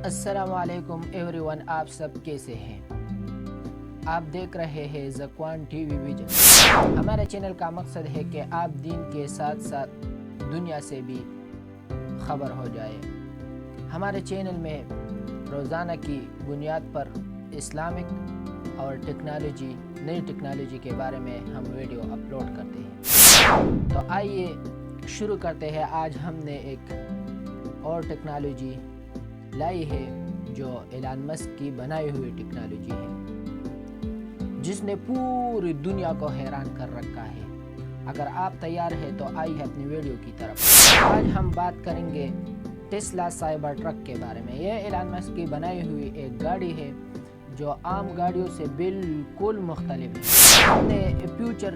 السلام علیکم every one, آپ سب کیسے ہیں؟ آپ دیکھ رہے ہیں زکوان ٹی وی ویژن۔ ہمارے چینل کا مقصد ہے کہ آپ دین کے ساتھ ساتھ دنیا سے بھی خبر ہو جائے۔ ہمارے چینل میں روزانہ کی بنیاد پر اسلامک اور نئی ٹیکنالوجی کے بارے میں ہم ویڈیو اپلوڈ کرتے ہیں۔ تو آئیے شروع کرتے ہیں۔ آج ہم نے ایک اور ٹیکنالوجی لائی ہے جو ایلان مسک کی بنائی ہوئی ٹیکنالوجی ہے، جس نے پوری دنیا کو حیران کر رکھا ہے۔ اگر آپ تیار ہیں تو آئیے اپنی ویڈیو کی طرف۔ آج ہم بات کریں گے ٹیسلا سائبر ٹرک کے بارے میں۔ یہ ایلان مسک کی بنائی ہوئی ایک گاڑی ہے جو عام گاڑیوں سے بالکل مختلف ہے۔ ہم نے فیوچر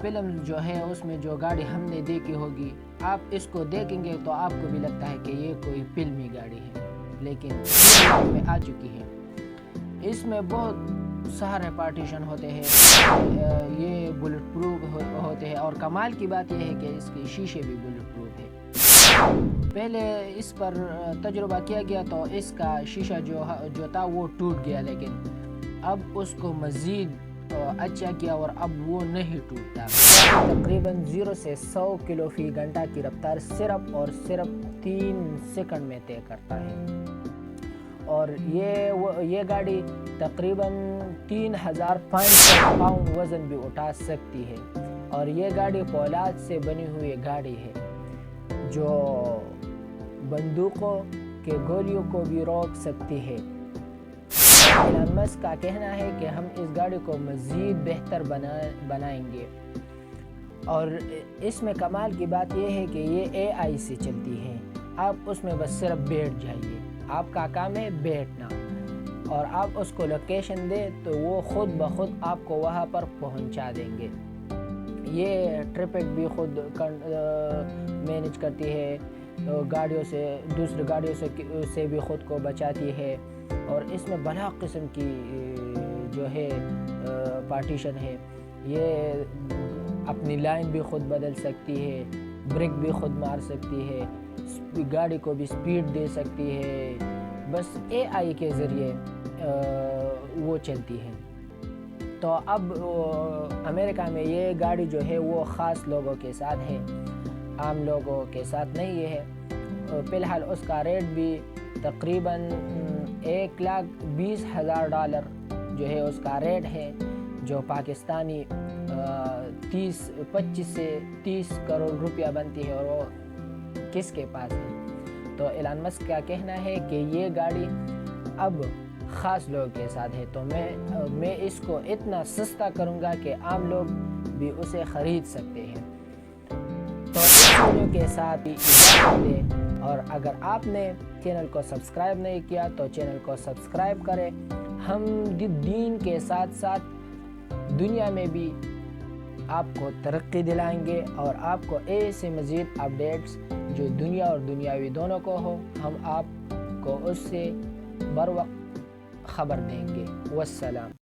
فلم جو ہے اس میں جو گاڑی ہم نے دیکھی ہوگی، آپ اس کو دیکھیں گے تو آپ کو بھی لگتا ہے کہ یہ کوئی فلمی گاڑی ہے، لیکن میں آ چکی ہے۔ اس میں بہت سارے پارٹیشن ہوتے ہیں، یہ بلٹ پروف ہوتے ہیں، اور کمال کی بات یہ ہے کہ اس کے شیشے بھی بلٹ پروف ہے۔ پہلے اس پر تجربہ کیا گیا تو اس کا شیشہ جو تھا وہ ٹوٹ گیا، لیکن اب اس کو مزید اچھا کیا اور اب وہ نہیں ٹوٹتا۔ تقریباً 0 سے 100 کلو فی گھنٹہ کی رفتار صرف اور صرف 3 سیکنڈ میں طے کرتا ہے، اور یہ گاڑی تقریباً 3500 پاؤنڈ وزن بھی اٹھا سکتی ہے، اور یہ گاڑی فولاد سے بنی ہوئی گاڑی ہے جو بندوقوں کے گولیوں کو بھی روک سکتی ہے۔ ایلان مسک کا کہنا ہے کہ ہم اس گاڑی کو مزید بہتر بنائیں گے، اور اس میں کمال کی بات یہ ہے کہ یہ AI سے چلتی ہے۔ آپ اس میں بس صرف بیٹھ جائیے، آپ کا کام ہے بیٹھنا، اور آپ اس کو لوکیشن دیں تو وہ خود بخود آپ کو وہاں پر پہنچا دیں گے۔ یہ ٹریفک بھی خود مینیج کرتی ہے، گاڑیوں سے دوسری گاڑیوں سے بھی خود کو بچاتی ہے، اور اس میں بڑا قسم کی جو ہے پارٹیشن ہے۔ یہ اپنی لائن بھی خود بدل سکتی ہے، بریک بھی خود مار سکتی ہے، گاڑی کو بھی سپیڈ دے سکتی ہے، بس AI کے ذریعے وہ چلتی ہے۔ تو اب امریکہ میں یہ گاڑی جو ہے وہ خاص لوگوں کے ساتھ ہے، عام لوگوں کے ساتھ نہیں ہے۔ فی الحال اس کا ریٹ بھی تقریباً $1,20,000 جو ہے اس کا ریٹ ہے، جو پاکستانی 25 سے 30 کروڑ روپیہ بنتی ہے، اور وہ کس کے پاس ہے؟ تو ایلان مسک کا کہنا ہے کہ یہ گاڑی اب خاص لوگوں کے ساتھ ہے، تو میں اس کو اتنا سستا کروں گا کہ عام لوگ بھی اسے خرید سکتے ہیں۔ تو اس ویڈیو کے ساتھ ہی اجازت دیں، اور اگر آپ نے چینل کو سبسکرائب نہیں کیا تو چینل کو سبسکرائب کریں۔ ہم دین کے ساتھ ساتھ دنیا میں بھی آپ کو ترقی دلائیں گے، اور آپ کو ایسے مزید اپڈیٹس جو دنیا اور دنیاوی دونوں کو ہو، ہم آپ کو اس سے بر وقت خبر دیں گے۔ والسلام۔